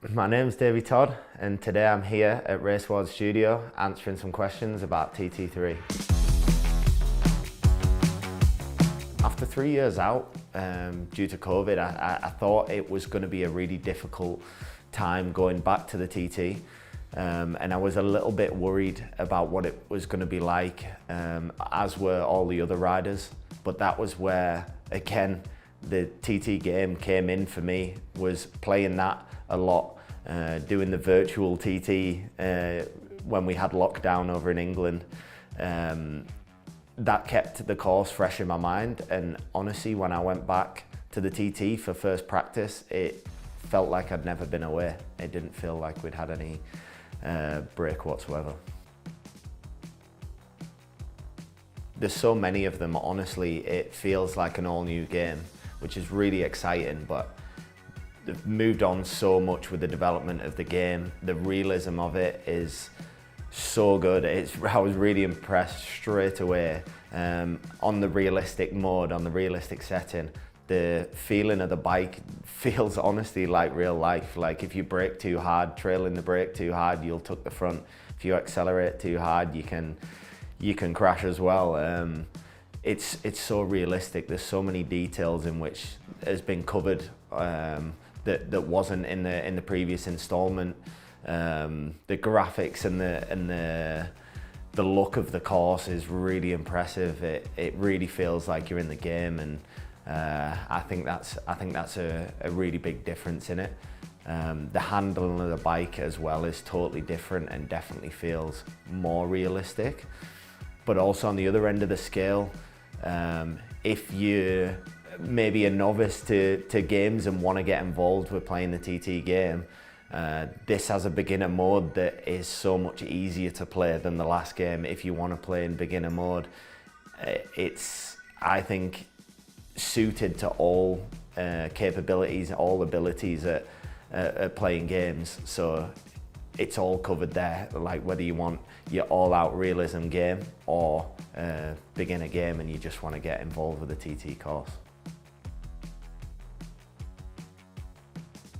My name's Davey Todd, and today I'm here at RaceWorld Studio answering some questions about TT3. After 3 years out, due to COVID, I thought it was going to be a really difficult time going back to the TT, and I was a little bit worried about what it was going to be like, as were all the other riders. But that was where, again, the TT game came in for me, was playing that a lot, doing the virtual TT when we had lockdown over in England. That kept the course fresh in my mind, and honestly, when I went back to the TT for first practice, it felt like I'd never been away. It didn't feel like we'd had any break whatsoever. There's so many of them, honestly, it feels like an all-new game, which is really exciting, but they've moved on so much with the development of the game. The realism of it is so good. I was really impressed straight away on the realistic mode, on the realistic setting. The feeling of the bike feels honestly like real life. Like if you brake too hard, trailing the brake too hard, you'll tuck the front. If you accelerate too hard, you can crash as well. It's so realistic. There's so many details in which has been covered that wasn't in the previous installment. The graphics and the look of the course is really impressive. It really feels like you're in the game, and I think that's a really big difference in it. The handling of the bike as well is totally different and definitely feels more realistic. But also on the other end of the scale, if you're maybe a novice to games and want to get involved with playing the TT game, this has a beginner mode that is so much easier to play than the last game. If you want to play in beginner mode, it's, I think, suited to all capabilities, all abilities at playing games. So it's all covered there, like whether you want your all-out realism game or beginner game and you just want to get involved with the TT course.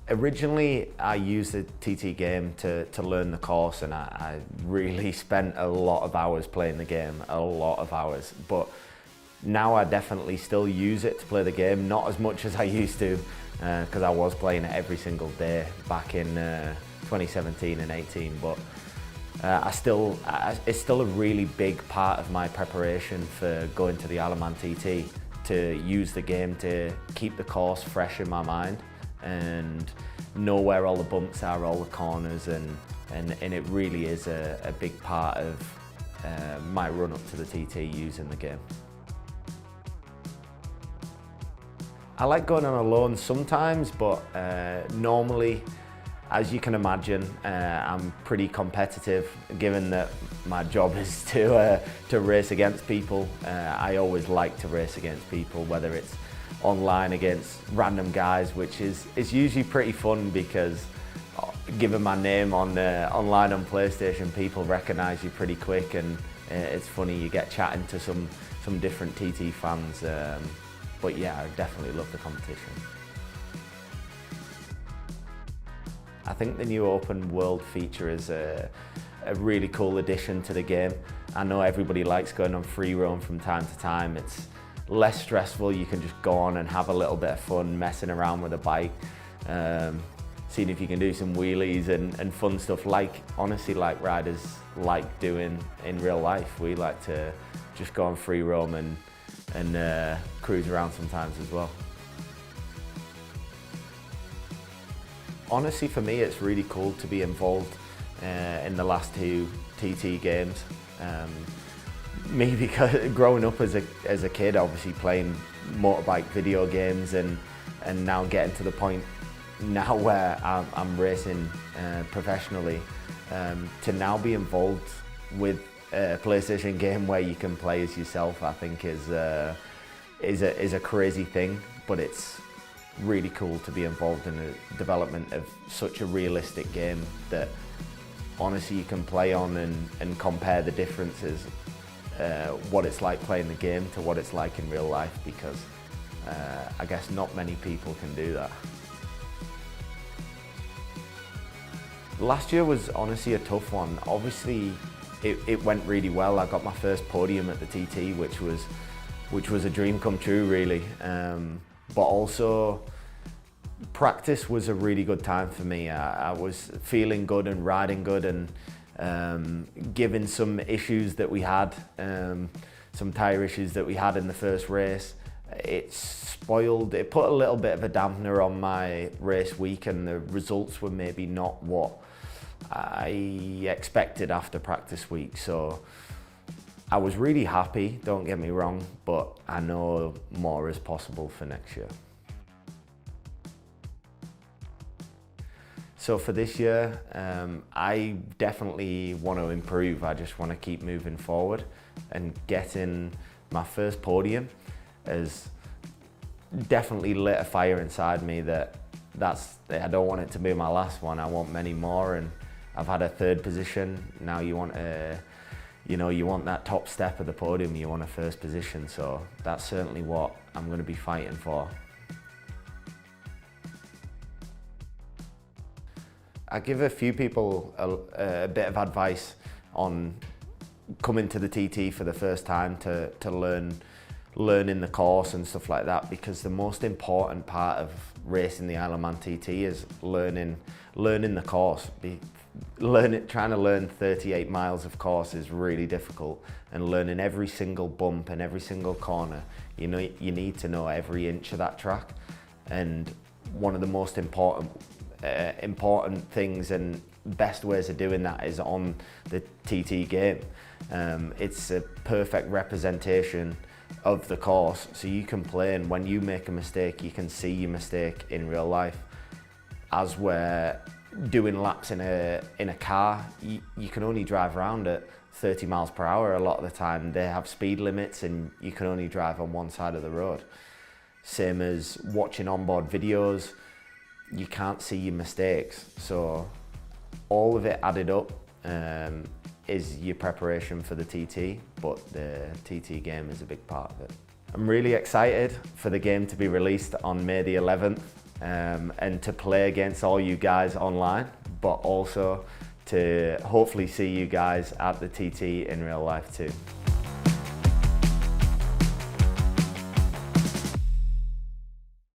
Originally, I used the TT game to learn the course, and I really spent a lot of hours playing the game, a lot of hours. But now I definitely still use it to play the game, not as much as I used to, because I was playing it every single day back in 2017 and 18. But it's still a really big part of my preparation for going to the Isle of Man TT, to use the game to keep the course fresh in my mind and know where all the bumps are, all the corners, and it really is a big part of my run up to the TT using the game. I like going on alone sometimes, but normally, as you can imagine, I'm pretty competitive, given that my job is to race against people. I always like to race against people, whether it's online against random guys, which is usually pretty fun because given my name on online on PlayStation, people recognise you pretty quick, and it's funny, you get chatting to some different TT fans. But yeah, I definitely love the competition. I think the new open world feature is a really cool addition to the game. I know everybody likes going on free roam from time to time. It's less stressful. You can just go on and have a little bit of fun messing around with a bike, seeing if you can do some wheelies and fun stuff, like honestly like riders like doing in real life. We like to just go on free roam and cruise around sometimes as well. Honestly, for me, it's really cool to be involved in the last two TT games. Me, because growing up as a kid, obviously playing motorbike video games, and now getting to the point now where I'm racing professionally, to now be involved with a PlayStation game where you can play as yourself, I think is a crazy thing, but it's really cool to be involved in the development of such a realistic game that honestly you can play on and compare the differences, what it's like playing the game to what it's like in real life, because I guess not many people can do that. Last year was honestly a tough one. Obviously, it went really well. I got my first podium at the TT, which was a dream come true, really. But also, practice was a really good time for me. I was feeling good and riding good, and given some issues that we had, some tyre issues that we had in the first race, it put a little bit of a dampener on my race week, and the results were maybe not what I expected after practice week. So I was really happy, don't get me wrong, but I know more is possible for next year. So for this year, I definitely want to improve. I just want to keep moving forward, and getting my first podium has definitely lit a fire inside me I don't want it to be my last one. I want many more, and I've had a third position. Now you want you want that top step of the podium, you want a first position. So that's certainly what I'm going to be fighting for. I give a few people a bit of advice on coming to the TT for the first time to learning the course and stuff like that, because the most important part of racing the Isle of Man TT is learning the course. Trying to learn 38 miles of course is really difficult, and learning every single bump and every single corner. You need to know every inch of that track, and one of the most important things and best ways of doing that is on the TT game. It's a perfect representation of the course, so you can play, and when you make a mistake, you can see your mistake in real life. As we're doing laps in a car, you can only drive around at 30 miles per hour a lot of the time. They have speed limits, and you can only drive on one side of the road. Same as watching onboard videos, you can't see your mistakes. So all of it added up is your preparation for the TT, but the TT game is a big part of it. I'm really excited for the game to be released on May the 11th and to play against all you guys online, but also to hopefully see you guys at the TT in real life too.